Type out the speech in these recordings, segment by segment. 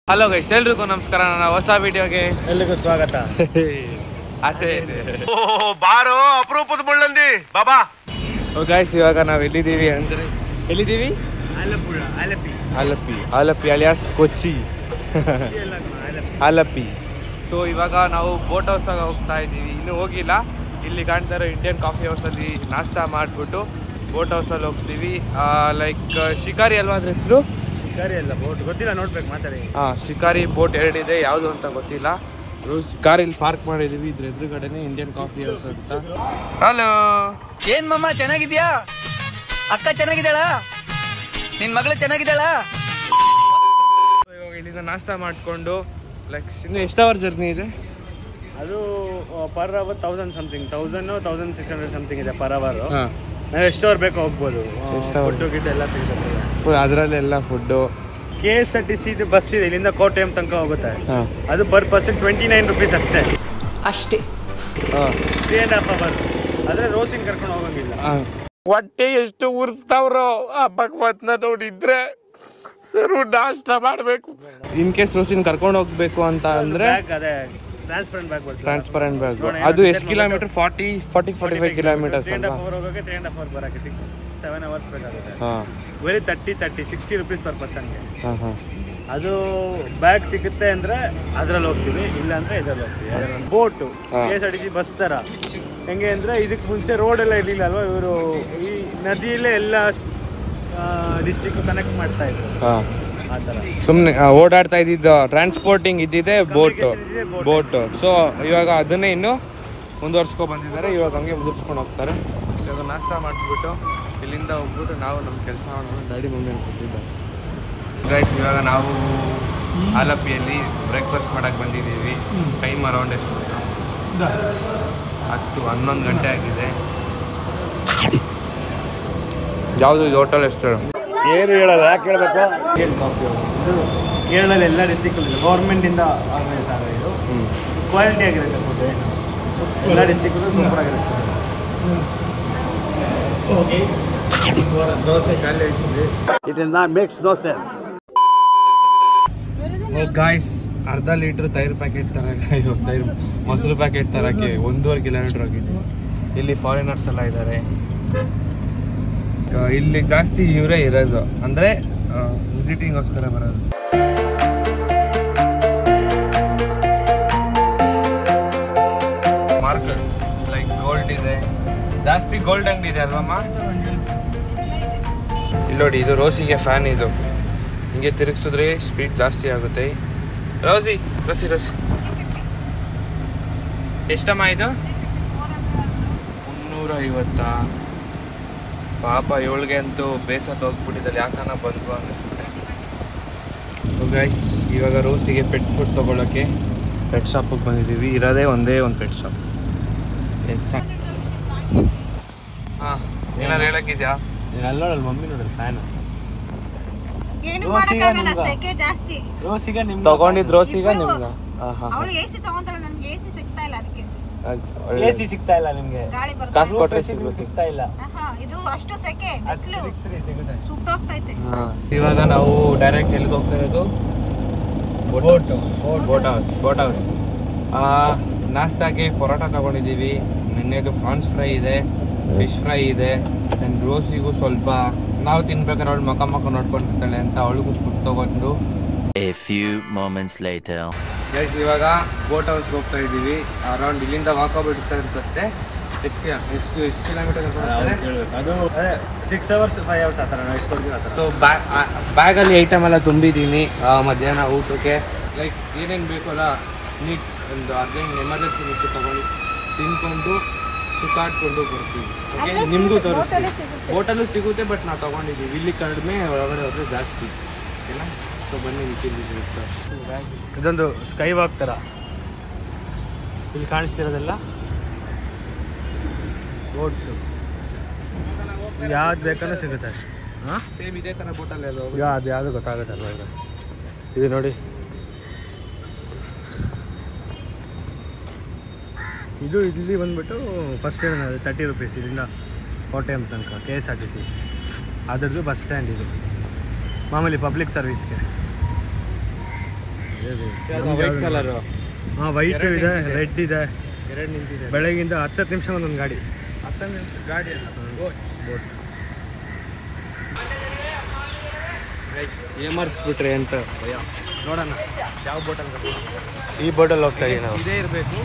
Hello guys, ಎಲ್ರಿಗೂ ನಮಸ್ಕಾರ. ನನ್ನ ಹೊಸ ವಿಡಿಯೋಗೆ ಎಲ್ರಿಗೂ ಸ್ವಾಗತ. ಅದೇ ಬಾರೋ ಅಪರೂಪದ ಮುಳ್ಳಂದಿ ಬಾಬಾ. ಗೈಸ್, ಇವಾಗ ನಾವು ಎಲ್ಲಿದ್ದೀವಿ ಅಂದರೆ ಎಲ್ಲಿದ್ದೀವಿ? ಆಲಪ್ಪಿ ಅಲಿಯಾಸ್ ಕೊಚ್ಚಿ ಆಲಪ್ಪಿ. ಸೊ ಇವಾಗ ನಾವು ಬೋಟ್ ಹೌಸಾಗ ಹೋಗ್ತಾ ಇದ್ದೀವಿ. ಇನ್ನೂ ಹೋಗಿಲ್ಲ. ಇಲ್ಲಿ ಕಾಣ್ತಾ ಇರೋ ಇಂಡಿಯನ್ ಕಾಫಿ ಹೌಸಲ್ಲಿ ನಾಷ್ಟ ಮಾಡಿಬಿಟ್ಟು ಬೋಟ್ ಹೌಸಲ್ಲಿ ಹೋಗ್ತೀವಿ. ಲೈಕ್ ಶಿಕಾರಿ ಅಲ್ವಾ ಅದ್ರ ಹೆಸರು? ಶಿಕಾರಿ ಅಲ್ಲ, ಬೋಟ್ ಗೊತ್ತಿಲ್ಲ, ನೋಡ್ಬೇಕು ಮಾತಾಡಿ. ಶಿಕಾರಿ ಬೋಟ್ ಎರಡಿದೆ, ಯಾವುದು ಅಂತ ಗೊತ್ತಿಲ್ಲ. ಕಾರ್ ಇಲ್ಲಿ ಪಾರ್ಕ್ ಮಾಡಿದೀವಿ. ಇದ್ರ ಎದುರುಗಡೆನೆ ಇಂಡಿಯನ್ ಕಾಫಿ ಹೌಸ್ ಅಂತ. ಹಲೋ, ಏನ್ ಮಮ್ಮ ಚೆನ್ನಾಗಿದ್ಯಾ? ಅಕ್ಕ ಚೆನ್ನಾಗಿದ್ದಾಳ? ನಿನ್ ಮಗಳು ಚೆನ್ನಾಗಿದ್ದಾಳ? ಇವಾಗ ಇಲ್ಲಿಂದ ನಾಷ್ಟ ಮಾಡಿಕೊಂಡು ಲೈಕ್ ಇನ್ನು ಎಷ್ಟು ಅವರ್ ಜರ್ನಿ ಇದೆ? ಅದು ಪರ್ ಅವರ್ 1000 ಸಮಥಿಂಗ್, 1600 ಸಮಥಿಂಗ್ ಇದೆ ಪರ್ ಅವರ್. ನಾವು ಎಷ್ಟು ಅವರ್ ಬೇಕೋ ಹೋಗ್ಬೋದು. ಫುಡ್ ಗಿಡ್ ಎಲ್ಲ ಸಿಗುತ್ತೆ ಅದರಲ್ಲೆಲ್ಲ ಫುಡ್ಡು. KSRTC ಬಸ್ ಇದೆ, ಇಲ್ಲಿಂದ ಕೋಟೆಯಂ ತನಕ ಹೋಗುತ್ತೆ. ಅದು ಪರ್ ಪರ್ಸನ್ 29 rupees ಅಷ್ಟೇ. 3.5 hours. ಆದ್ರೆ ರೋಸಿನ್ ಕರ್ಕೊಂಡು ಹೋಗಂಗಿಲ್ಲ. ಹೊಟ್ಟೆ ಎಷ್ಟು ಉರ್ಸ್ತಾವ್ರೋ ಆ ಭಗವತ್ನ ನೋಡಿದ್ರೆ ಸರ್. ನಾಷ್ಟ ಮಾಡಬೇಕು. ಇನ್ ಕೇಸ್ ರೋಸಿನ್ ಕರ್ಕೊಂಡು ಹೋಗ್ಬೇಕು ಅಂತ ಅಂದ್ರೆ ಅದೇ ಟ್ರಾನ್ಸ್ಪರೆಂಟ್ ಬ್ಯಾಗ್. ಅದು ಎಷ್ಟು ಕಿಲೋಮೀಟರ್? 45 ಕಿಲೋಮೀಟರ್ಸ್. 3.5 hours ಹೋಗೋಕೆ, 3.5 hours ಬರೋಕೆ 6-7 hours ಬೇಕಾಗುತ್ತೆ. ಬರೀ 60 rupees ಪರ್ ಪರ್ಸನ್ಗೆ. ಅದು ಬ್ಯಾಗ್ ಸಿಗುತ್ತೆ ಅಂದ್ರೆ ಅದ್ರಲ್ಲಿ ಹೋಗ್ತೀವಿ, ಇಲ್ಲ ಅಂದ್ರೆ ಇದ್ರಲ್ಲಿ ಹೋಗ್ತೀವಿ. ಬೋಟು KSRTC ಬಸ್ ತರ. ಹೆಂಗೆ ಅಂದ್ರೆ ಇದಕ್ಕೆ ಮುಂಚೆ ರೋಡ್ ಎಲ್ಲ ಇರಲಿಲ್ಲ ಅಲ್ವಾ, ಇವರು ಈ ನದಿಯಲ್ಲೇ ಎಲ್ಲ ಡಿಸ್ಟ್ರಿಕ್ಟ್ ಕನೆಕ್ಟ್ ಮಾಡ್ತಾ ಇದ್ರು. ಆ ಥರ ಸುಮ್ಮನೆ ಓಡಾಡ್ತಾ ಇದ್ದಿದ್ದು ಟ್ರಾನ್ಸ್ಪೋರ್ಟಿಂಗ್ ಇದ್ದಿದೆ ಬೋಟ್. ಸೊ ಇವಾಗ ಅದನ್ನೇ ಇನ್ನು ಮುಂದುವರ್ಸ್ಕೊಂಡು ಬಂದಿದ್ದಾರೆ. ಇವಾಗ ಹಂಗೆ ಮುಂದುವರ್ಸ್ಕೊಂಡು ಹೋಗ್ತಾರೆ. ಇವಾಗ ನಾಷ್ಟ ಮಾಡಿಬಿಟ್ಟು ಇಲ್ಲಿಂದ ಹೋಗ್ಬಿಟ್ಟು ನಾವು ನಮ್ಮ ಕೆಲಸ ಗಾಡಿ ಮುಂದೆ ಕೊಟ್ಟಿದ್ದಾರೆ. ಗೈಸ್, ಇವಾಗ ನಾವು ಆಲಪ್ಪಿಯಲ್ಲಿ ಬ್ರೇಕ್ಫಾಸ್ಟ್ ಮಾಡೋಕ್ಕೆ ಬಂದಿದ್ದೀವಿ. ಟೈಮ್ ಅರೌಂಡ್ ಎಷ್ಟು? 10-11 ಗಂಟೆ ಆಗಿದೆ. ಯಾವುದು ಇದು ಹೋಟೆಲ್ ಎಷ್ಟು? ಏನು ಹೇಳಲ್ಲ, ಯಾಕೆ ಹೇಳಬೇಕು? ಇಂಡಿಯನ್ ಕಾಫಿ ಹೌಸ್ ಇದು ಕೇರಳದಲ್ಲಿ ಎಲ್ಲ ಡಿಸ್ಟ್ರಿಕ್ಟಲ್ಲಿ ಗೌರ್ಮೆಂಟಿಂದ ಆರ್ಗನೈಸ್ ಆಗೋದು. ಕ್ವಾಲಿಟಿ ಆಗಿರುತ್ತೆ ಫುಡ್, ಎಲ್ಲ ಡಿಸ್ಟ್ರಿಕ್ಟಲ್ಲೂ ಸೂಪರ್ ಆಗಿರುತ್ತೆ. ದೋಸೆ ಖಾಲಿ ಆಯ್ತು. It is not makes no sense. Guys, ಅರ್ಧ ಲೀಟ್ರ್ ತೈರು ಪ್ಯಾಕೆಟ್ ತರಕ್ಕೆ, ಮೊಸರು ಪ್ಯಾಕೆಟ್ ತರಕ್ಕೆ 1.5 ಕಿಲೋಮೀಟರ್ ಹೋಗಿದ್ವಿ. ಇಲ್ಲಿ ಫಾರಿನರ್ಸ್ ಎಲ್ಲ ಇದ್ದಾರೆ. ಇಲ್ಲಿ ಜಾಸ್ತಿ ಇವರೇ ಇರೋದು, ಅಂದರೆ ವಿಸಿಟಿಂಗೋಸ್ಕರ ಬರೋದು. ಮಾರ್ಕೆಟ್ ಲೈಕ್ ಗೋಲ್ಡ್ ಇದೆ, ಜಾಸ್ತಿ ಗೋಲ್ಡ್ ಅಂಗಡಿ ಇದೆ ಅಲ್ವಮ್ಮ? ಇಲ್ಲಿ ನೋಡಿ, ಇದು ರೋಸಿಗೆ ಫ್ಯಾನ್. ಇದು ಹಿಂಗೆ ತಿರುಗಿಸಿದ್ರೆ ಸ್ಪೀಡ್ ಜಾಸ್ತಿ ಆಗುತ್ತೆ. ರೋಸಿ ಎಷ್ಟಮ್ಮ ಇದು? 350. ಪಾಪ ಇವಳಿಗೆ ಅಂತೂ ಬೇಸತ್ತು ಹೋಗ್ಬಿಟ್ಟಿದ್ದಲ್ಲಿ, ಯಾಕನ್ನ ಬಂದು ಅನ್ನಿಸುತ್ತೆ. ಗೈಸ್, ಇವಾಗ ರೋಸಿಗೆ ಪೆಟ್ ಫುಡ್ ತೊಗೊಳಕ್ಕೆ ಪೆಟ್ ಶಾಪಿಗೆ ಬಂದಿದ್ದೀವಿ. ಇರೋದೇ ಒಂದೇ ಒಂದು ಪೆಟ್ ಶಾಪ್. ಹಾಂ, ಏನಾರು ಹೇಳಕ್ಕಿದ್ಯಾ? ಅಲ್ಲಿ ನೋಡಲ್ಲ, ಮಮ್ಮಿ ನೋಡಲ್ಲ ಫ್ಯಾನ್. ತಗೊಂಡಿದ್ ರೋಸಿಗ ನಿಮ್ಗೆ AC ಸಿಗ್ತಾ ಇಲ್ಲ ನಿಮ್ಗೆ, ಕಾಸು ಕೊಟ್ಟರೆ ಸಿಗ್ತಾ ಇಲ್ಲ. ಇವಾಗ ನಾವು ಡೈರೆಕ್ಟ್ ಎಲ್ಲಿಗೆ ಹೋಗ್ತಾ ಇರೋದು? Boat house. ನಾಷ್ಟಾಗೆ ಪರೋಟ ತಗೊಂಡಿದ್ದೀವಿ. ನಿನ್ನೆದು ಫ್ರಾನ್ಸ್ ಫ್ರೈ ಇದೆ, ಫಿಶ್ ಫ್ರೈ ಇದೆ. ಆ್ಯಂಡ್ ರೋಸಿಗೂ ಸ್ವಲ್ಪ ನಾವು ತಿನ್ಬೇಕಾದ್ರೆ ಅವಳು ಮಕ್ಕ ನೋಡ್ಕೊಂಡಿರ್ತಾಳೆ ಅಂತ ಅವಳಿಗೂ ಫುಡ್ ತಗೊಂಡು. A few moments later. Guys, ಇವಾಗ ಬೋಟ್ ಹೌಸ್ಗೆ ಹೋಗ್ತಾ ಇದ್ದೀವಿ. ಅರೌಂಡ್ ಇಲ್ಲಿಂದ ವಾಕೌಟ್ ಅಷ್ಟೇ. ಎಷ್ಟು ಕಿಲೋಮೀಟರ್? ಅದು 6 hours 5 hours ಆ ಥರ ನಾವು ಎಷ್ಟು ಕೊಡ್ತೀವಿ ಆ ಥರ. ಸೊ ಬ್ಯಾಗಲ್ಲಿ ಐಟಮ್ ಎಲ್ಲ ತುಂಬಿದ್ದೀನಿ ಮಧ್ಯಾಹ್ನ ಊಟಕ್ಕೆ. ಲೈಕ್ ಏನೇನು ಬೇಕಲ್ಲ ನೀಡ್ಸ್, ಒಂದು ಅರ್ಜೆಂಟ್ ಎಮರ್ಜೆನ್ಸಿ ನೀಡ್ಸ್ ತೊಗೊಂಡು ತಿನ್ಕೊಂಡು ಸುತ್ತಾಡ್ಕೊಂಡು ಬರ್ತೀವಿ. ಓಕೆ, ನಿಮಗೂ ತೋರಿಸ್ತೀವಿ. ಹೋಟೆಲು ಸಿಗುತ್ತೆ, ಬಟ್ ನಾವು ತೊಗೊಂಡಿದ್ದೀವಿ. ಇಲ್ಲಿ ಕಡಿಮೆ, ಒಳಗಡೆ ಹೋದರೆ ಜಾಸ್ತಿ ಇಲ್ಲ. ಸೊ ಬನ್ನಿ, ಇಲ್ಲಿ ಸಿಗುತ್ತೆ. ಇದೊಂದು ಸ್ಕೈ ವಾಕ್ ಥರ ಇಲ್ಲಿ ಕಾಣಿಸ್ತಿರೋದೆಲ್ಲ ಬೋಟ್ಸು. ಯಾವ್ದು ಬೇಕಾದ್ರೂ ಸಿಗುತ್ತೆ. ಹಾಂ, ಸೇಮ್ ಇದೇ ಥರ ಬೋಟಲ್ಲಿ ಅದು ಯಾವುದು ಗೊತ್ತಾಗುತ್ತಲ್ವ. ಇದು ನೋಡಿ, ಇದು ಇಲ್ಲಿ ಬಂದ್ಬಿಟ್ಟು ಫಸ್ಟ್ ಏನು 30 rupees ಇಲ್ಲಿಂದ ಕೋಟೆಯಂ ತನಕ KSRTC. ಅದರದ್ದು ಬಸ್ ಸ್ಟ್ಯಾಂಡ್ ಇದು, ಮಾಮೂಲಿ ಪಬ್ಲಿಕ್ ಸರ್ವಿಸ್ಗೆ. White colour. ಹಾಂ ವೈಟ್ ಇದೆ, ರೆಡ್ ಇದೆ. ಎರಡು ನಿಂತಿದೆ. ಬೆಳಗ್ಗಿಂದ 10 ನಿಮಿಷ ಒಂದೊಂದು ಗಾಡಿ. 10 ನಿಮಿಷ ಗಾಡಿ ಬೋಟ್ ಏಮರ್ಸ್ಬಿಟ್ರಿ ಅಂತ ಭಯ. ನೋಡೋಣ ಯಾವ ಬೋಟಲ್ಲಿ. ಈ ಬೋಟಲ್ಲಿ ಹೋಗ್ತಾ ಇದೀವಿ ನಾವು. ಇದೇ ಇರಬೇಕು.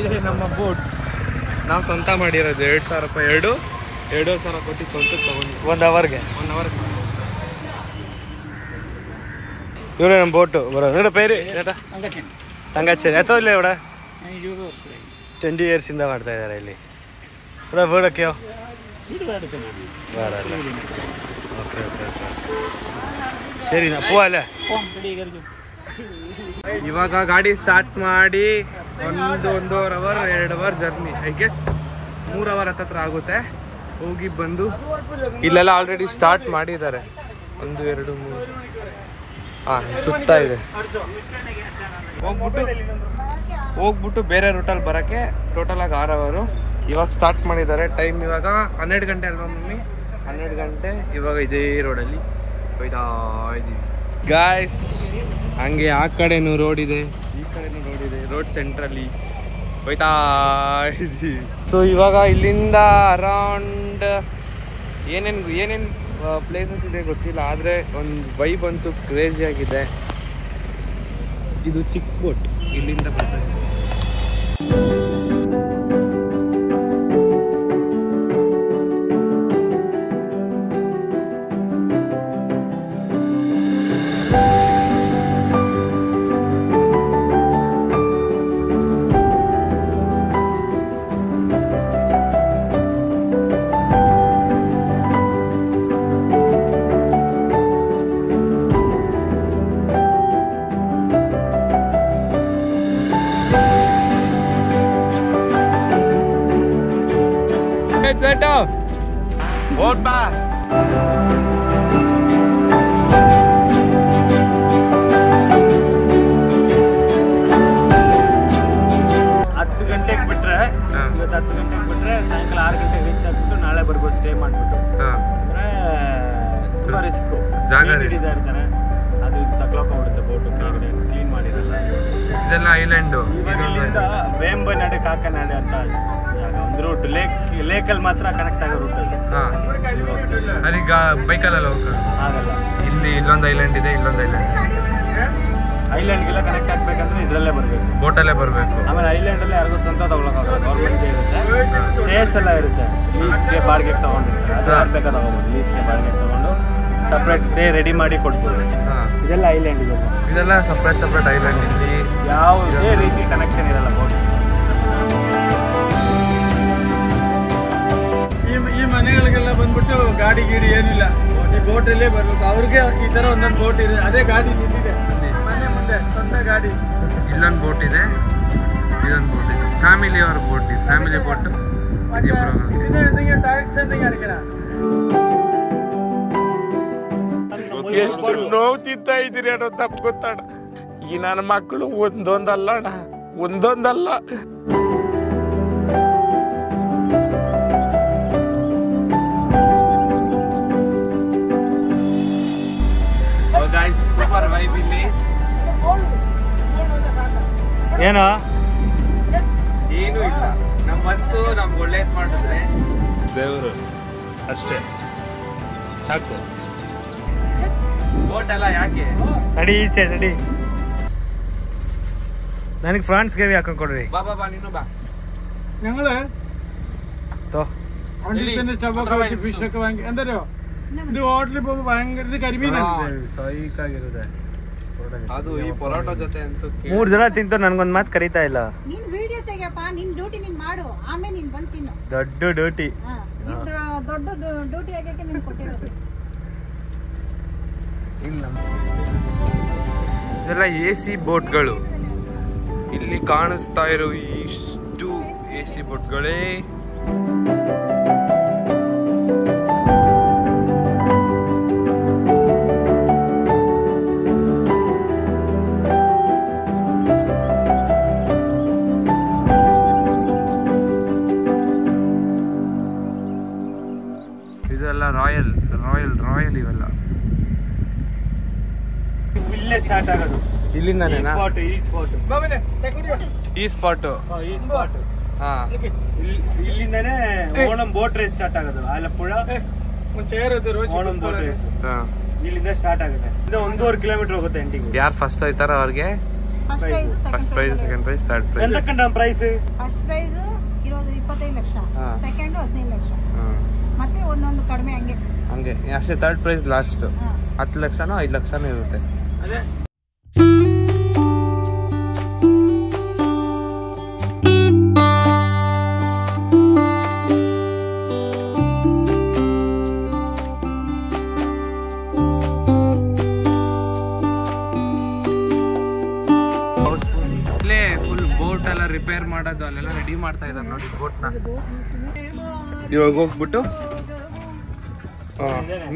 ಇದೇ ನಮ್ಮ ಬೋಟ್. ನಾವು ಸ್ವಂತ ಮಾಡಿರೋದು 2,000 ರೂಪಾಯಿ. 2,000 ಕೊಟ್ಟು ಸ್ವಂತ ತಗೊಂಡು 1 ಅವರ್ಗೆ. 1 ಅವರ್. ಇವರೇ ನಮ್ಮ ಬೋಟು ಬರೋದು. ನೋಡ ಪೇರಿ ತಂಗಚ್ಚೇರಿ ಅಥವಾ ಇಲ್ಲ ಇವಡ 20 ಇಯರ್ಸಿಂದ ಮಾಡ್ತಾ ಇದ್ದಾರೆ ಇಲ್ಲಿ. ಬೋಡಕ್ಕೆ ಓಕೆ ಓಕೆ ಸರಿ ನಾ ಪೂ ಅಲ್ಲ. ಇವಾಗ ಗಾಡಿ ಸ್ಟಾರ್ಟ್ ಮಾಡಿ 1-1.5 hour 2 hour journey. I guess 3 hour ಹತ್ತತ್ರ ಆಗುತ್ತೆ. ಹೋಗಿ ಬಂದು ಇಲ್ಲೆಲ್ಲ ಆಲ್ರೆಡಿ ಸ್ಟಾರ್ಟ್ ಮಾಡಿದ್ದಾರೆ. 1 2 3 ಸುತ್ತಾ ಇದೆ. ಹೋಗ್ಬಿಟ್ಟು ಬೇರೆ ರೂಟಲ್ಲಿ ಬರೋಕ್ಕೆ ಟೋಟಲಾಗಿ 6 ಅವರು. ಇವಾಗ ಸ್ಟಾರ್ಟ್ ಮಾಡಿದ್ದಾರೆ. ಟೈಮ್ ಇವಾಗ 12 ಗಂಟೆ ಅಲ್ವಾ ಮಮ್ಮಿ? 12 ಗಂಟೆ. ಇವಾಗ ಇದೇ ರೋಡಲ್ಲಿ ಹೋಯ್ತಾ ಇದ್ದೀವಿ ಗಾಯ್ಸ್. ಹಂಗೆ ಆ ಕಡೆನೂ ರೋಡ್ ಇದೆ, ಈ ಕಡೆನೂ ರೋಡ್ ಇದೆ. ರೋಡ್ ಸೆಂಟ್ರಲ್ಲಿ ಹೋಯ್ತಾ ಇದ್ದೀವಿ. ಸೊ ಇವಾಗ ಇಲ್ಲಿಂದ ಅರೌಂಡ್ ಏನೇನು ಪ್ಲೇಸಸ್ ಇದೆ ಗೊತ್ತಿಲ್ಲ, ಆದರೆ ಒಂದು ವೈಬ್ ಅಂತೂ ಕ್ರೇಜಿ ಆಗಿದೆ. ಇದು ಚಿಕ್ಕ ಬೋಟ್ ಇಲ್ಲಿಂದ ಬರ್ತಾ ಇದೆ. ಬೋಟ್ ಬಾ. ಹತ್ತು ಗಂಟೆಗೆ ಬಿಟ್ರೆ ಇವತ್ತು 10 ಗಂಟೆಗೆ ಬಿಟ್ರೆ ಸಾಯಂಕಾಲ 6 ಗಂಟೆಗೆ ರೀಚ್ ಆಗ್ಬಿಟ್ಟು ನಾಳೆ ಬರ್ಬೋದು ಸ್ಟೇ ಮಾಡ್ಬಿಟ್ಟು. ಅಂದ್ರೆ ತುಂಬಾ ರಿಸ್ಕು. ಜಾಗ ಹಿಡಿತಾ ಇರ್ತಾರೆ, ಅದು ಇದು ತಗ್ಲೋಕೊಂಡ್ಬಿಡುತ್ತೆ ಬೋಟು ಕೆಳಗಡೆ, ಕ್ಲೀನ್ ಮಾಡಿರಲ್ಲ. ಇದೆಲ್ಲ ಐಲ್ಯಾಂಡು. ಇಲ್ಲಿಂದ ವೇಂಬನಾಡೆ ಕಾಕನಾಡೆ ಅಂತ ಜಾಗ ಒಂದು ರೂಟ್. ಲೇಕಲ್ಲಿ ಮಾತ್ರ ಕನೆಕ್ಟ್ ಆಗೋ ರೂಟ್ ಅದು. ಅದೀಗ ಬೈಕಲ್ಲೆಲ್ಲ ಹೋಗಲ್ಲ, ಆಗಲ್ಲ. ಇಲ್ಲೊಂದು ಐಲ್ಯಾಂಡ್ ಇದೆ, ಇಲ್ಲೊಂದು ಐಲ್ಯಾಂಡ್. ಐಲ್ಯಾಂಡ್ಗೆಲ್ಲ ಕನೆಕ್ಟ್ ಆಗ್ಬೇಕಂದ್ರೆ ಇದರಲ್ಲೇ ಬರಬೇಕು, ಬೋಟಲ್ಲೇ ಬರಬೇಕು. ಆಮೇಲೆ ಐಲ್ಯಾಂಡಲ್ಲಿ ಯಾರಿಗೂ ಸ್ವಂತ ತಗೊಳಕ್ಕಾಗಲ್ಲ, ಗೌರ್ಮೆಂಟ್ ಇರುತ್ತೆ. ಸ್ಟೇಸ್ ಎಲ್ಲ ಇರುತ್ತೆ, ಲೀಸ್ಗೆ ಬಾಡಿಗೆ ತಗೊಂಡಿರ್ತಾರೆ. ಅದು ಯಾರು ಬೇಕಾದ ತಗೋಬೋದು. ಲೀಸ್ಗೆ ಬಾಡಿಗೆ ತಗೊಂಡು ಸಪ್ರೇಟ್ ಸ್ಟೇ ರೆಡಿ ಮಾಡಿ ಕೊಡ್ಬೋದು. ಇದೆಲ್ಲ ಐಲ್ಯಾಂಡ್ ಇದೆ. ಇದೆಲ್ಲ ಸಪ್ರೇಟ್ ಐಲ್ಯಾಂಡ್. ಇಲ್ಲಿ ಯಾವುದೇ ರೀತಿ ಕನೆಕ್ಷನ್ ಇರಲ್ಲ ಬೋಟ್. ಈ ಮನೆಗಳಿಗೆಲ್ಲ ಬಂದ್ಬಿಟ್ಟು ಗಾಡಿ ಗೀಡಿ ಏನಿಲ್ಲ, ಈ ಬೋಟಲ್ಲೇ ಬರ್ಬೇಕು. ಅವ್ರಿಗೆ ಈ ಥರ ಒಂದೊಂದು ಬೋಟ್ ಇದೆ, ಅದೇ ಗಾಡಿ ನಿಂತಿದೆ ಮನೆ ಮುಂದೆ, ಸ್ವಂತ ಗಾಡಿ. ಇಲ್ಲೊಂದು ಬೋಟ್ ಇದೆ, ಇದೊಂದು ಬೋಟ್ ಇದೆ. ಫ್ಯಾಮಿಲಿ ಅವ್ರ ಬೋಟ್ ಇದೆ, ಫ್ಯಾಮಿಲಿ ಬೋಟ್. ಟ್ಯಾಕ್ಸ್ ಅಂತ ಎಷ್ಟು ನೋವು ತಿಂತಾ ಇದ್ದೀರಿ ಅನ್ನೋ ತಪ್ಪು ಗೊತ್ತಣ್ಣ. ಈ ನನ್ನ ಮಕ್ಕಳು ಒಂದೊಂದಲ್ಲ ಅಣ್ಣ, ಒಂದೊಂದಲ್ಲ. ಸೂಪರ್ ವೈಬ್ ಇಲ್ಲಿ. ಏನೋ ಏನೂ ಇಲ್ಲ, ನಮ್ಮ ಮನಸ್ಸು ನಮ್ಗೆ ಒಳ್ಳೇದು ಮಾಡಿದ್ರೆ ದೇವರು ಅಷ್ಟೇ ಸಾಕು. ಬೋಟ್ ಎಲ್ಲ ಯಾಕೆ ನಡಿ ಈಚೆ ನಡಿ. ನನಗೆ ಫ್ರಾನ್ಸ್ ಗ್ರೇವಿ ಹಾಕೊಂಡು ಕೊಡ್ರಿ. ബാ ബാ നീനു ബാ. ഞങ്ങള് ഫിഷ് ഒക്കെ വാങ്ങി എന്തോ ഇത് ഹോട്ടലിൽ പോകുമ്പോൾ ഭയങ്കര ഇത് കരിമീനാണ് ಸೈಕಾಗಿರುತ್ತೆ. ಅದು ಈ ಪರೋಟ ಜೊತೆ ಅಂತೂ 3 ಜನ ತಿಂತು ನನ್ಗೊಂದ್ ಮಾತು ಕರೀತಾ ಇಲ್ಲ. ನೀನ್ ವಿಡಿಯೋ ತೆಗಿಯಪ್ಪ, ನಿನ್ ಡ್ಯೂಟಿ ನೀನ್ ಮಾಡು, ಆಮೇಲೆ ನೀನ್ ಬಂದ್ ತಿನ್ನು. ದೊಡ್ಡ ಡ್ಯೂಟಿ. ದೊಡ್ಡ ಡ್ಯೂಟಿ ಆಗಕ್ಕೆ ನೀನ್ ಕೊಟ್ಟಿರೋದು. ಇಲ್ಲ, ಇದೆಲ್ಲ AC ಬೋಟ್ಗಳು. ಇಲ್ಲಿ ಕಾಣಿಸ್ತಾ ಇರೋ ಇಷ್ಟು AC ಬೋಟ್ಗಳೇ. ಇದೆಲ್ಲ ರಾಯಲ್ ಇವೆಲ್ಲ. ಇಲ್ಲೇ ಸ್ಟಾರ್ಟ್ ಆಗೋದು. ಇಲ್ಲಿಂದಾನೇನಾ? ಈ ಸ್ಪಾಟ್ ಹಾ, ಇಲ್ಲಿಂದಾನೇ ಓಣಂ ಬೋಟ್ ರೇಸ್ ಸ್ಟಾರ್ಟ್ ಆಗೋದು. ಆಲಪ್ಪುಳ ಓಣಂ ಬೋಟ್ ರೇಸ್ ಇಲ್ಲಿಂದ ಸ್ಟಾರ್ಟ್ ಆಗುತ್ತೆ. ಇದು 1.5 ಕಿಲೋಮೀಟರ್ ಹೋಗುತ್ತೆ ಎಂಡಿಂಗ್. ಯಾರು ಫಸ್ಟ್ ಹೋಯ್ತಾರೋ ಅವ್ರಿಗೆ first prize, second prize, third prize. Prize first prize ಇರೋದು 25 ಲಕ್ಷ, ಸೆಕೆಂಡ್ 15 ಲಕ್ಷ, ಮತ್ತೆ ಒಂದೊಂದು ಕಡಿಮೆ ಹಂಗೆ ಅಷ್ಟೇ. ಥರ್ಡ್ ಪ್ರೈಸ್ ಲಾಸ್ಟ್ 10 ಲಕ್ಷನೋ 5 ಲಕ್ಷನೋ ಇರುತ್ತೆ. ಅದೇ ಫುಲ್ ಬೋಟ್ ಎಲ್ಲ ರಿಪೇರ್ ಮಾಡೋದು ಅಲ್ಲೆಲ್ಲ ರೆಡಿ ಮಾಡ್ತಾ ಇದ್ದಾರೆ ನೋಡಿ ಬೋಟ್ನ. ಇವಾಗ ಹೋಗ್ಬಿಟ್ಟು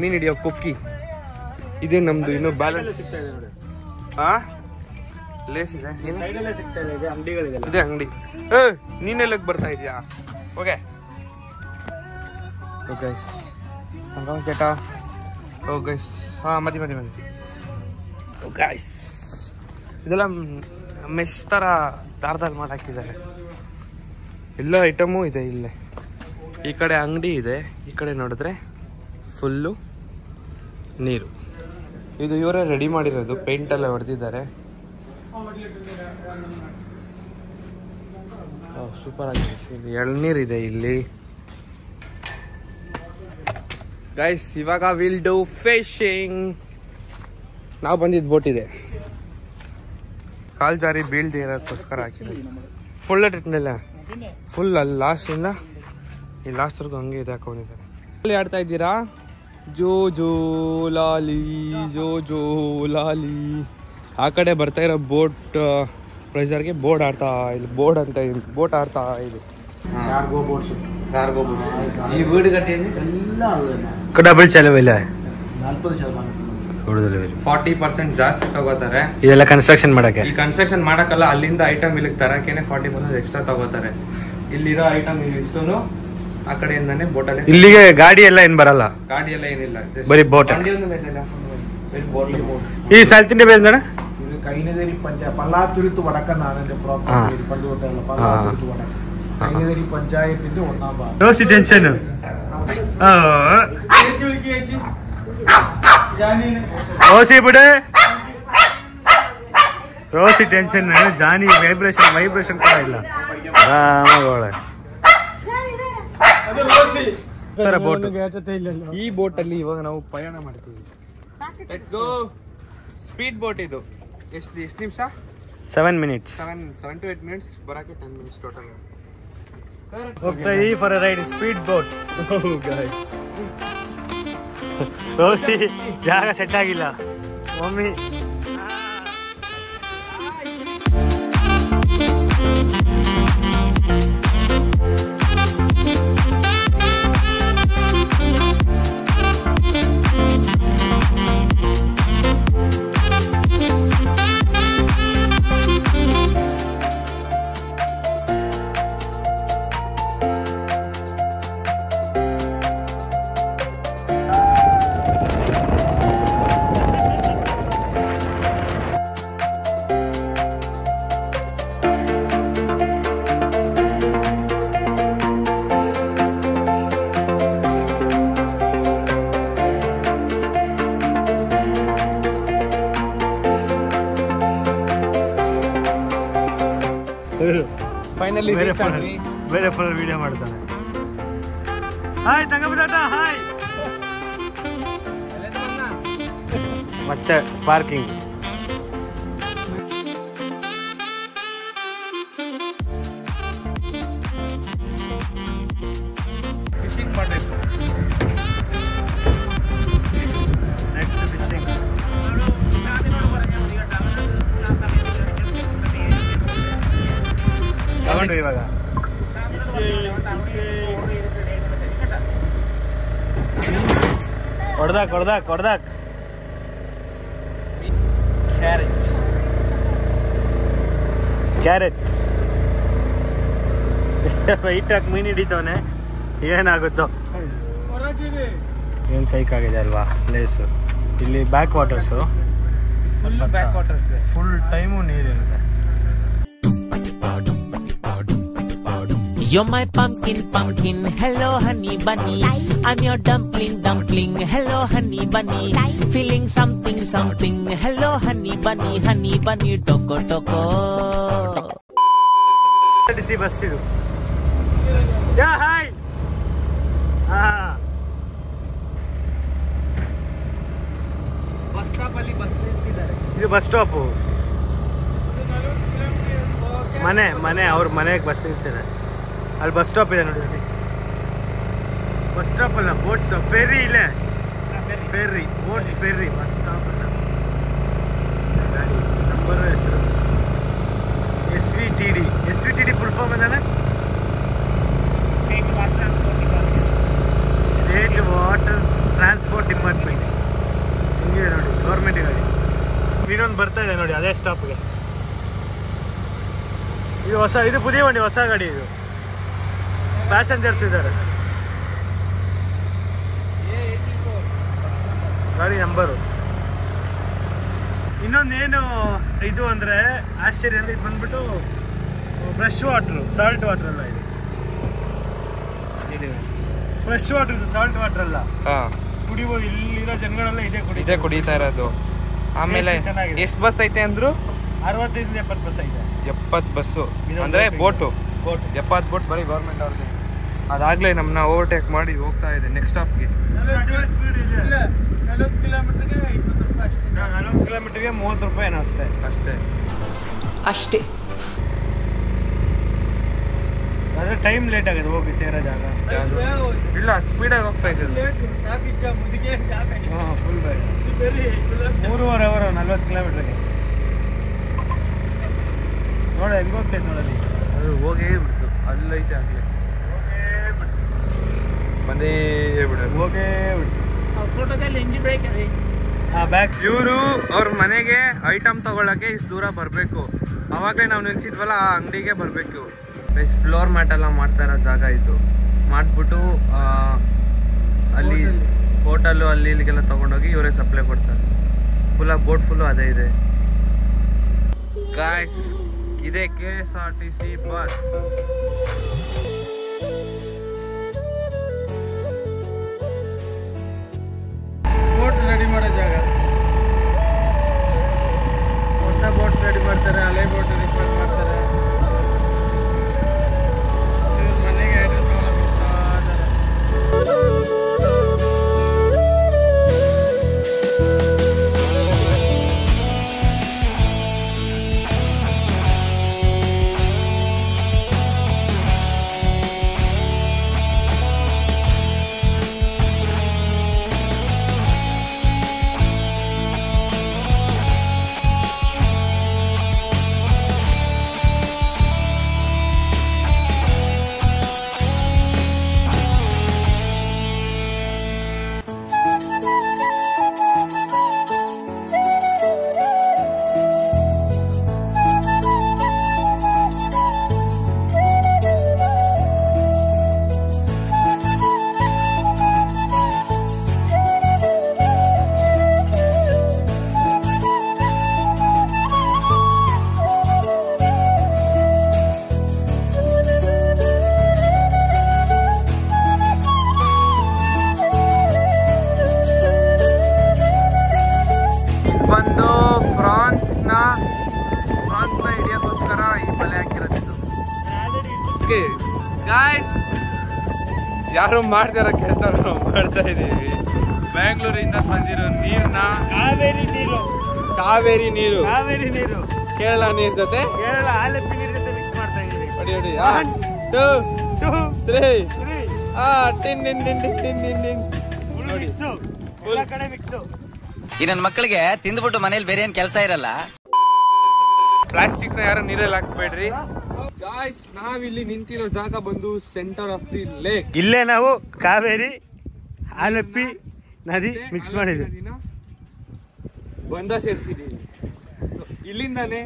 ಮೀನ್ ಹಿಡಿಯೋ ಕೊಕ್ಕಿ ಇದೇ ನಮ್ದು ಇನ್ನು ಬ್ಯಾಲೆನ್ಸ್. ಲೇಸ್ ಇದೆ, ಇದೆ ಅಂಗಡಿ. ನೀನೆಲ್ಲಕ್ ಬರ್ತಾ ಇದೀಯಾ? ಓಕೆ ಕೇಟಾ ಗೈಸ್. ಮದಿ ಗೈಸ್, ಇದೆಲ್ಲ ಮೆಶ್ ಥರ ದಾರದಲ್ಲಿ ಮಾಡಾಕಿದ್ದಾರೆ. ಎಲ್ಲ ಐಟಮು ಇದೆ ಇಲ್ಲೇ. ಈ ಕಡೆ ಅಂಗಡಿ ಇದೆ, ಈ ಕಡೆ ನೋಡಿದ್ರೆ ಫುಲ್ಲು ನೀರು. ಇದು ಇವರೇ ರೆಡಿ ಮಾಡಿರೋದು, ಪೇಂಟೆಲ್ಲ ಹೊಡೆದಿದ್ದಾರೆ. ಸೂಪರ್ ಆಗಿದೆ. ಎಳ್ನೀರಿದೆ ಇಲ್ಲಿ ಗೈಸ್. ಇವಾಗ ವಿಲ್ ಡೂ ಫಿಶಿಂಗ್. ನಾವು ಬಂದಿದ್ದು ಬೋಟ್ ಇದೆ, ಕಾಲ್ ಜಾರಿ ಬೀಳ್ದಿ ಇರೋದಕ್ಕೋಸ್ಕರ ಹಾಕಿದೆ. ಫುಲ್ ಟ್ರಿಟ್ನೆಲ್ಲ ಫುಲ್ ಅಲ್ಲಿ ಲಾಸ್ಟಿಂದ ಈ ಲಾಸ್ಟ್ವರೆಗೂ ಹಂಗೆ ಇದು ಹಾಕೊಂಡಿದ್ದಾರೆ. ಅಲ್ಲಿ ಆಡ್ತಾ ಇದ್ದೀರಾ? ಜೋ ಜೋ ಲಾಲಿ, ಜೋ ಜೋ ಲಾಲಿ. ಆ ಕಡೆ ಬರ್ತಾ ಇರೋ ಬೋಟ್ ಪ್ರೈಸರ್ಗೆ ಬೋರ್ಡ್ ಆಡ್ತಾ ಇಲ್ಲಿ, ಬೋರ್ಡ್ ಅಂತ ಇದೆ, ಬೋಟ್ ಆಡ್ತಾ ಇದೆ. Cargo boats. ಈ ವೀಡು ಕಟ್ಟಿದೆ ಡಬಲ್ ಚೆಲವಿಲ್ಲ. 40% ಜಾಸ್ತಿ ತಗೋತಾರೆ ಇದೆಲ್ಲ ಕನ್ಸ್ಟ್ರಕ್ಷನ್ ಮಾಡಕ್ಕೆ. ಈ ಕನ್ಸ್ಟ್ರಕ್ಷನ್ ಮಾಡಕ್ಕಲ್ಲ, ಅಲ್ಲಿಂದ ಐಟಮ್ ಇಲ್ಲಿಗೆ ತರಕೇನೆ 40% ಎಕ್ಸ್ಟ್ರಾ ತಗೋತಾರೆ. ಇಲ್ಲಿರೋ ಐಟಮ್ ಇಲ್ಲಿಷ್ಟು ಆ ಕಡೆಯಿಂದಾನೆ ಬೋಟಲ್ಲಿ. ಇಲ್ಲಿಗೆ ಗಾಡಿ ಎಲ್ಲ ಏನ್ ಬರಲ್ಲ, ಗಾಡಿ ಎಲ್ಲ ಏನಿಲ್ಲ, ಬರೀ ಬೋಟ್. ಈ ಸಾಲ್ತಿಂಡೆ ಬೇಡ കൈനതരി പല്ലാത്തുരുത്ത് വടക്കൻ നാടിന്റെ പള്ളിവട്ടമുള്ള പല്ലാത്തുരുത്ത് വടക്കൻ കൈനതരി പഞ്ചായത്തിന്റെ 1ാം ഭാഗം. ರೋಸಿ ಟೆನ್ಷನ್, ಜಾನಿ ವೈಬ್ರೇಷನ್ ಕೂಡ ಇಲ್ಲ. ಈ ಬೋಟ್ ಅಲ್ಲಿ ಇವಾಗ ನಾವು ಪ್ರಯಾಣ ಮಾಡ್ತೀವಿ. Let's go. ಸ್ಪೀಡ್ ಬೋಟ್ ಇದು. ಎಷ್ಟು ನಿಮಿಷ? 7 minutes. 7 to 8 minutes. ಬರಕ್ಕೆ 10 minutes ಟೋಟಲ್. ಹೋಗ್ತಾ ಈ for a ride speed boat. ರೋಸಿ ಜಾಗ ಸೆಟ್ ಆಗಿಲ್ಲ ಮಮ್ಮಿ. ಫೈನಲಿ ಬೇರೆ ಫುಲ್ ವಿಡಿಯೋ ಮಾಡ್ತಾನೆ. ಹಾಯ್ ತಂಗಬಿದಾಟ, ಹಾಯ್. ಮತ್ತೆ ಪಾರ್ಕಿಂಗ್. ಫಿಶಿಂಗ್ ಮಾಡಬೇಕು. Next fishing. ತಗೊಂಡು ಇವಾಗ ಕೊಡ್ದಾಕ್. ಕ್ಯಾರೆಟ್ ವೈಟ್ ಹಾಕಿ ಮೀನು ಹಿಡಿತವನೆ, ಏನಾಗುತ್ತೋ. ಏನು ಸೈಕ್ ಆಗಿದೆ ಅಲ್ವಾ ಪ್ಲೇಸು. ಇಲ್ಲಿ backwaters. Full backwaters, full time ನೀರಿದೆ sir. You're my pumpkin, pumpkin, hello honey bunny. I'm your dumpling, dumpling, hello honey bunny. Feeling something, something, hello honey bunny, toko toko. RTC bus ಇದು. ಯಾ hi. Bus stop ಅಲ್ಲಿ bus ನಿಲ್ಸಿದ್ದಾರೆ. ಇದು bus stop. ಮನೆ ಅವ್ರ ಮನೆಗೆ bus ನಿಲ್ಸಿದೆ. ಅಲ್ಲಿ bus stop ಇದೆ ನೋಡಿ. Bus stop ಅಲ್ಲ, ಬೋಟ್ ಸ್ಟಾಪ್. ಫೆರ್ರಿ ಇಲ್ಲೇ, ferry, boat ferry, bus stop ಅಲ್ಲ. ಗಾಡಿ ನಂಬರ್ ಹೆಸರು SVTD. SVTD ಫುಲ್ ಫಾರ್ಮ್ ಅದಾನೆ, ಸ್ಟೇಟ್ ವಾಟರ್ ಟ್ರಾನ್ಸ್ಪೋರ್ಟ್ ಡಿಪಾರ್ಟ್ಮೆಂಟ್. ಹಿಂಗಿದೆ ನೋಡಿ, ಗೌರ್ಮೆಂಟ್ ಗಾಡಿ. ಇನ್ನೊಂದು ಬರ್ತಾ ಇದೆ ನೋಡಿ ಅದೇ ಸ್ಟಾಪ್ಗೆ. ಇದು ಹೊಸ, ಇದು ಪುದಿಯ ಬಂಡಿ, ಹೊಸ ಗಾಡಿ ಇದು. ಪ್ಯಾಸೆಂಜರ್ಸ್ ಇದ್ದಾರೆ. ಗಾಡಿ ನಂಬರು. ಇನ್ನೊಂದೇನು ಇದು ಅಂದರೆ ಆಶ್ಚರ್ಯ ಅಂದರೆ, ಇದು ಬಂದ್ಬಿಟ್ಟು ಫ್ರೆಶ್ ವಾಟ್ರು, ಸಾಲ್ಟ್ ವಾಟರ್ ಅಲ್ಲ ಇದು. ಫ್ರೆಶ್ ವಾಟರ್ ಇದು, ಸಾಲ್ಟ್ ವಾಟರ್ ಅಲ್ಲ. ಕುಡಿಬೋದು. ಇಲ್ಲಿರೋ ಜನಗಳೆಲ್ಲ ಇದೇ ಕುಡಿತಾ ಇರೋದು. ಆಮೇಲೆ ಎಷ್ಟು ಬಸ್ ಐತೆ ಅಂದ್ರು? 65-70 ಬಸ್ ಐತೆ. 70 ಬಸ್ಸು ಅಂದರೆ ಬೋಟು. 70 ಬೋಟ್ ಬರೀ ಗೌರ್ಮೆಂಟ್ ಅವ್ರಿಗೆ. ಅದಾಗಲೇ ನಮ್ಮನ್ನ ಓವರ್ಟೇಕ್ ಮಾಡಿ ಹೋಗ್ತಾ ಇದೆ ನೆಕ್ಸ್ಟ್ ಸ್ಟಾಪ್ಗೆ. 40 ಕಿಲೋಮೀಟರ್ಗೆ 20 ರೂಪಾಯಿ ಅಷ್ಟೇ. 40 ಕಿಲೋಮೀಟರ್ಗೆ 30 ರೂಪಾಯಿ ಏನೋ ಅಷ್ಟೇ. ಆದರೆ ಟೈಮ್ ಲೇಟ್ ಆಗಿದೆ ಹೋಗಿ ಸೇರೋ ಜಾಗ. ಇಲ್ಲ, ಸ್ಪೀಡಾಗಿ ಹೋಗ್ತಾ ಇದ್ದೀವಿ. ಹಾಂ, ಫುಲ್ ಬೇಡ. 3.5 ಅವರ್ 40 ಕಿಲೋಮೀಟ್ರಿಗೆ. ನೋಡಿ ಹೆಂಗೆ ಹೋಗ್ತೈತೆ ನೋಡಲ್ಲಿ. ಅದು ಹೋಗೇ ಬಿಡ್ತು, ಅಲ್ಲೈತೆ ಆಗಲಿ ಬಂದೇ ಬಿಡೋದು, ಹೋಗೇ ಬಿಡ್ತು. ಫೋಟೋದಲ್ಲಿ ಎಂಜಿ ಬ್ರೇಕ್ ಅದೇ. ಹಾಂ, ಬ್ಯಾಕ್. ಇವರು ಅವ್ರ ಮನೆಗೆ ಐಟಮ್ ತಗೊಳಕ್ಕೆ ಇಷ್ಟು ದೂರ ಬರಬೇಕು. ಅವಾಗಲೇ ನಾವು ನಿಲ್ಸಿದ್ವಲ್ಲ ಆ ಅಂಗಡಿಗೆ ಬರಬೇಕು. ಫ್ಲೋರ್ ಮ್ಯಾಟ್ ಎಲ್ಲ ಮಾಡ್ತಾ ಇರೋ ಜಾಗ ಇದು. ಮಾಡಿಬಿಟ್ಟು ಅಲ್ಲಿ ಹೋಟೆಲ್ಲು ಅಲ್ಲಿ ಇಲ್ಲಿಗೆಲ್ಲ ತೊಗೊಂಡೋಗಿ ಇವರೇ ಸಪ್ಲೈ ಕೊಡ್ತಾರೆ. ಫುಲ್ಲಾಗಿ ಬೋಟ್ ಫುಲ್ಲು ಅದೇ ಇದೆ ಗಾಯ್ಸ್. ಇದೇ KSRTC ಬಸ್. ಬೋಟ್ ರೆಡಿ ಮಾಡೋ ಜಾಗ. ಹೊಸ ಬೋಟ್ ರೆಡಿ ಮಾಡ್ತಾರೆ, ಹಳೆ ಬೋಟ್ ರಿಪೇರ್ ಮಾಡ್ತಾರೆ. ಮನೆಗೆ ಹಿಡಿಯೋಕ್ಕೋಸ್ಕರ ಈ ಬಲೆ ಹಾಕಿರೋದು. ಗಾಯ್ಸ್, ಯಾರು ಮಾಡ್ತಾರ ಕೆಲಸ ಮಾಡ್ತಾ ಇದೀವಿ. ಬೆಂಗಳೂರಿಂದ ಬಂದಿರೋ ನೀರ್ನ ಕಾವೇರಿ ನೀರು ಕೇರಳ ನೀರ್ ಜೊತೆ ಆಲಪ್ಪಿ ನೀರ್ ಜೊತೆ ಮಿಕ್ಸ್ ಮಾಡ್ತಾ ಇದೀವಿ. ನೋಡಿ 1 2 3 tin tin tin tin tin tin ನೋಡಿ, ಎಲ್ಲ ಕಡೆ ಮಿಕ್ಸು. ಈ ನನ್ನ ಮಕ್ಕಳಿಗೆ ತಿಂದ್ಬಿಟ್ಟು ಮನೇಲಿ ಬೇರೆ ಏನ್ ಕೆಲಸ ಇರಲ್ಲ. ಪ್ಲಾಸ್ಟಿಕ್ ನ ಯಾರು ನೀರಲ್ಲಿ ಹಾಕ್ಬೇಡ್ರಿ. ಗಾಯ್ಸ್, ನಾವಿಲ್ಲಿ ನಿಂತಿರೋ ಜಾಗ ಬಂದು ಸೆಂಟರ್ ಆಫ್ ದಿ ಲೇಕ್. ಇಲ್ಲೇ ನಾವು ಕಾವೇರಿ ಆಲಪ್ಪಿ ನದಿ ಮಿಕ್ಸ್ ಮಾಡಿದ್ವಿ, ಬಂಧ ಸೇರಿಸಿದೀವಿ. ಇಲ್ಲಿಂದಾನೆ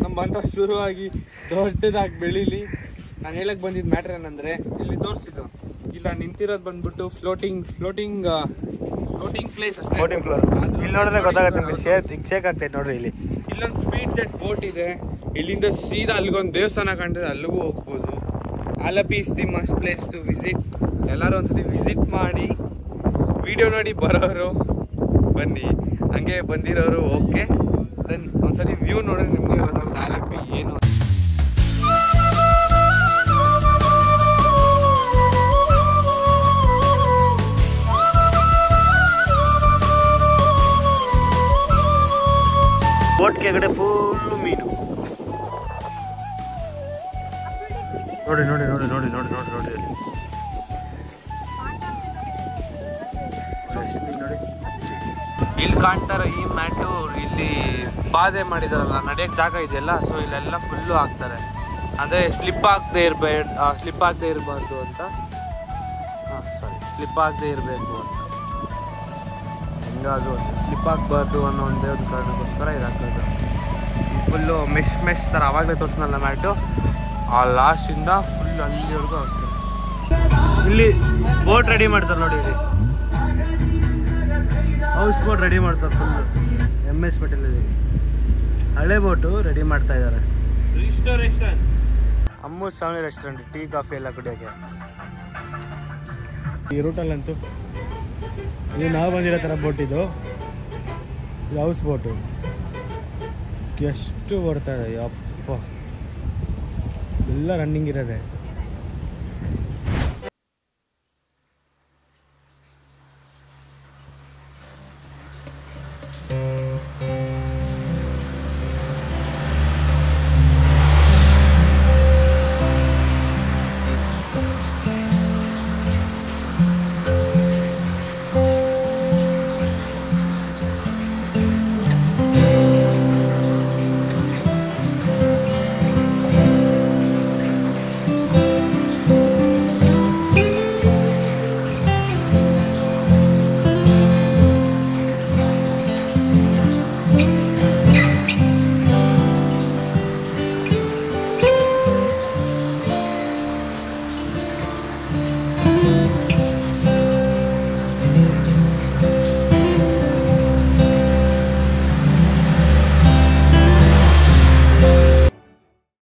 ನಮ್ಮ ಬಂಧ ಶುರುವಾಗಿ ದೊಡ್ಡದಾಗಿ ಬೆಳೀಲಿ. ನಾನು ಹೇಳಕ್ ಬಂದಿದ್ದ ಮ್ಯಾಟ್ರ್ ಏನಂದ್ರೆ, ಇಲ್ಲಿ ತೋರಿಸಿದ್ದು ಇಲ್ಲ ನಿಂತಿರೋದು ಬಂದ್ಬಿಟ್ಟು ಫ್ಲೋಟಿಂಗ್ ಬೋಟಿಂಗ್ ಪ್ಲೇಸ್ ಅಷ್ಟೇ. ಬೋಟಿಂಗ್ ಫ್ಲೋರ್ ಇಲ್ಲಿ ನೋಡಿದ್ರೆ ಗೊತ್ತಾಗುತ್ತೆ ನಿಮಗೆ. ಶೇಕ್ ಆಗ್ತೈತೆ ನೋಡ್ರಿ ಇಲ್ಲಿ. ಇಲ್ಲೊಂದು ಸ್ಪೀಡ್ ಜೆಟ್ ಬೋಟ್ ಇದೆ. ಇಲ್ಲಿಂದ ಸೀದಾ ಅಲ್ಲಿಗೊಂದು ದೇವಸ್ಥಾನ ಕಾಣ್ತದೆ, ಅಲ್ಲಿಗೂ ಹೋಗ್ಬೋದು. Alleppey is the must place to visit. ಎಲ್ಲರೂ ಒಂದ್ಸತಿ ವಿಸಿಟ್ ಮಾಡಿ ವಿಡಿಯೋ ನೋಡಿ ಬರೋರು ಬನ್ನಿ, ಹಂಗೆ ಬಂದಿರೋರು ಓಕೆ. ದೆನ್ ಒಂದ್ಸತಿ ವ್ಯೂ ನೋಡಿದ್ರೆ ನಿಮಗೆ ಗೊತ್ತಾಗುತ್ತೆ ಆಲಪಿ ಏನು. ಬೋಟ್ ಕೆಳಗಡೆ ಫುಲ್ಲು ಮೀನು. ನೋಡಿ ನೋಡಿ ನೋಡಿ ನೋಡಿ ನೋಡಿ ನೋಡಿ ನೋಡಿ ಅಲ್ಲಿ ಇಲ್ಲಿ ಕಾಣ್ತಾರ ಈ ಮ್ಯಾಟು, ಇಲ್ಲಿ ಬಾಧೆ ಮಾಡಿದಾರಲ್ಲ ನಡೆಯಕ್ಕೆ ಜಾಗ ಇದೆಯಲ್ಲ, ಸೊ ಇಲ್ಲೆಲ್ಲ ಫುಲ್ಲು ಹಾಕ್ತಾರೆ. ಅಂದರೆ ಸ್ಲಿಪ್ ಆಗದೆ ಇರಬಾರ್ದು ಅಂತ. ಸ್ಲಿಪ್ ಆಗದೆ ಇರಬೇಕು ಅಂತ. ಹಿಂಗಾದ್ರು ಸ್ಲಿಪ್ ಆಗಬಾರ್ದು ಅನ್ನೋ ಒಂದೇ ಒಂದು ಕಾರಣಕ್ಕೋಸ್ಕರ ಇದು ಹಾಕೋದು. ಫುಲ್ಲು ಮೆಶ್ ಥರ ಆವಾಗಲೇ ತೋರಿಸ್ನಲ್ಲ ಮ್ಯಾಟು, ಆ ಲಾಸ್ಟಿಂದ ಫುಲ್ ಅಲ್ಲಿವರೆಗೂ ಹಾಕ್ತಾರೆ. ಇಲ್ಲಿ ಬೋಟ್ ರೆಡಿ ಮಾಡ್ತಾರೆ ನೋಡಿ. ಇಲ್ಲಿ ಹೌಸ್ ಬೋಟ್ ರೆಡಿ ಮಾಡ್ತಾರೆ ಫುಲ್ಲು. MS ಪಟೇಲಲ್ಲಿ ಹಳೆ ಬೋಟು ರೆಡಿ ಮಾಡ್ತಾ ಇದ್ದಾರೆ. ರಿಸ್ಟೋರೇಷನ್ ಅಮ್ಮು ಸಾವನಿ ರೆಸ್ಟೋರೆಂಟ್, ಟೀ ಕಾಫಿ ಎಲ್ಲ ಕುಡಿಯೋಕ್ಕೆ. ಈ ರೂಟಲ್ಲಂತೂ ಇದು ನಾವು ಬಂದಿರೋ ಥರ ಬೋಟ್. ಇದು ಹೌಸ್ ಬೋಟು ಎಷ್ಟು ಬರ್ತಾ ಇದೆ ಯಪ್ಪ, ಎಲ್ಲ ರನ್ನಿಂಗ್ ಇರೋದೆ.